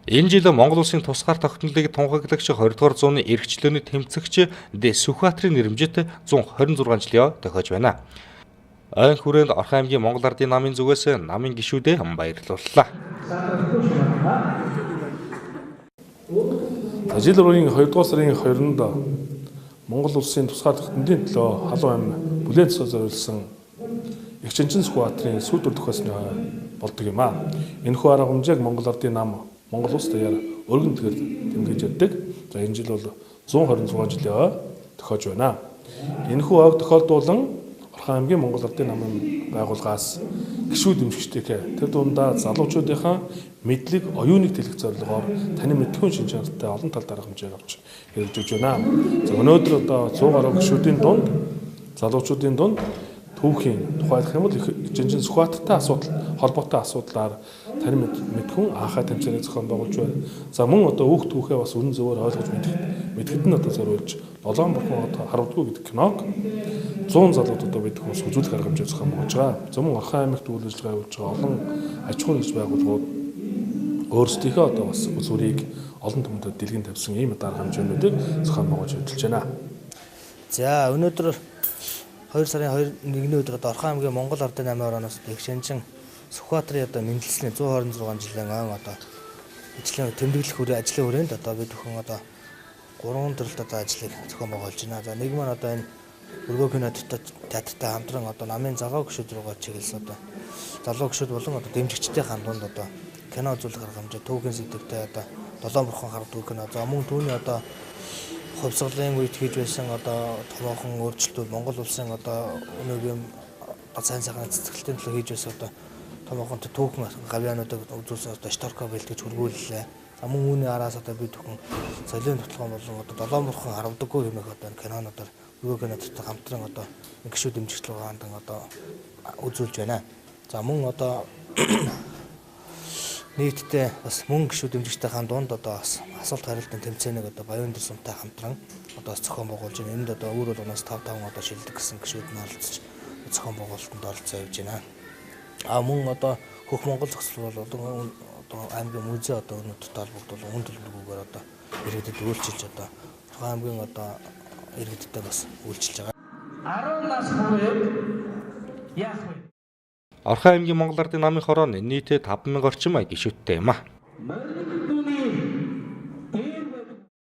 Энэ жил Монгол Улсын тусгаар тогтнолыг тунхаглагч 20 дугаар зууны эрхчлөөний тэмцэгч Дэ Сүхбаатарын нэрэмжит 126 жилийн тохиож байна. Ойн хүрээнд Орхон аймгийн Монгол Ардын намын зүгээс намын гишүүдэд баярлууллаа. Жил бүрийн 2 дугаар сарын 2-нд Монгол Улсын тусгаар тогтнолын төлөө халуун ам бүлээн цэцүү зориулсан Эгчинчин Сүхбаатарын сүйдвэр тохиосны болдог юм аа. Энэхүү арга хэмжээг Монгол Ардын нам Монгол Улс даяар өргөн тгэр тэмдэглэж яддаг. За энэ жил бол 126 жилийн тохиож байна. Энэхүү ойг тохиолдуулан Орхон аймгийн Монгол Ардын намын байгууллагаас гишүүд дэмжигчдээ тэр дундаа залуучуудынхаа мэдлэг оюуныг тэлэх зорилгоор танин мэдхүйн шинж чанартай олон тал дарга хэмжээг авч хэрэгжиж байна. За өнөөдөр одоо 100 гаруй гишүүдийн дунд залуучуудын дунд түүхийн тухайлах юм бол Эгчинчин Сүхбаатартай холбоотой асуудлаар танин мэдхүн анхаа тэмцээний зохион байгуулж байна. За мөн одоо үг түүхээ бас үнэн зөвөөр ойлгож мэдхэд нь одоо зориулж Долоон бурхан одоо харавдгүй гэдэг киног 100 залууд одоо бид хүмүүс үзүүлэх арга хэмжээ зохион байгуулж байгаа. За мөн Орхон аймагт үйл ажиллагаа явуулж байгаа олон аж ахуйн нэгж байгууллагууд өөрсдийнхөө одоо бас үзүүрийг олон түмэнд дэлгэн тавьсан ийм дарга хэмжээнүүдийг зохион байгуулж хөдөлж байна. За өнөөдөр 2 сарын 1-ний өдөр Орхон аймгийн Монгол Ардын намын орооноос Эгчинчин Сүхбаатарын одоо мэндэлсний 126 жилийн ан одоо ажлын тэмдэглэх ажлын хүрээнд одоо бид бүхэн одоо 3 төрөлт одоо ажлыг зохион байгуулж байна. За нэг маань одоо энэ өргөө кино театртай хамтран одоо намын залуу гишүүд рүүгээ чиглэсэн одоо залуу гишүүд болон одоо дэмжигчдийн хандунд одоо кино үзүүлэх арга хэмжээ түүхийн сэдвтэй одоо Долоон бурхан харавдгүй кино. За мөн түүний одоо хувьсгалын үед хийж байсан одоо томоохон өөрчлөлтүүд Монгол улсын одоо өнөөгийн сайн сайхан цэцгэлтийн төлөө хийж байсан одоо томоохон түүхэн гавьяануудыг үзүүлсэн одоо шторко бэлтгэж хургууллаа. За мөн үүний араас одоо бид бүхэн соёлын тоглоом болон одоо Долоон бурхан харавдаггүй хэмээх одоо кинонуудаар өргөө кинотой хамтран одоо гишүүд дэмжигчдээ хандан одоо үзүүлж байна. За мөн одоо нийтдээ бас мөн гишүүд дэмжигчдийн хаан дунд одоо бас асуулт хариултын тэмцээнийг одоо Баян дэсүнтэй хамтран одоо зохион байгуулж байна. Энд одоо өөр болгоноос 5 одоо шилдэг гэсэн гишүүд нь оролцож зохион байгуулалтанд оролцоо явж байна. Мөн одоо Хөх Монгол зохицол бол одоо аймгийн музей одоо өнөөдөр толбогдол үн төлбөргүйгээр одоо иргэдэд үйлчилж одоо Орхон аймгийн одоо иргэдтэй бас үйлчилж байгаа. 10 нас хүрээд яах вэ? Орхон аймгийн Монгол Ардын намын хороонд нийтээ 5000 орчим гишүүдтэй юм а.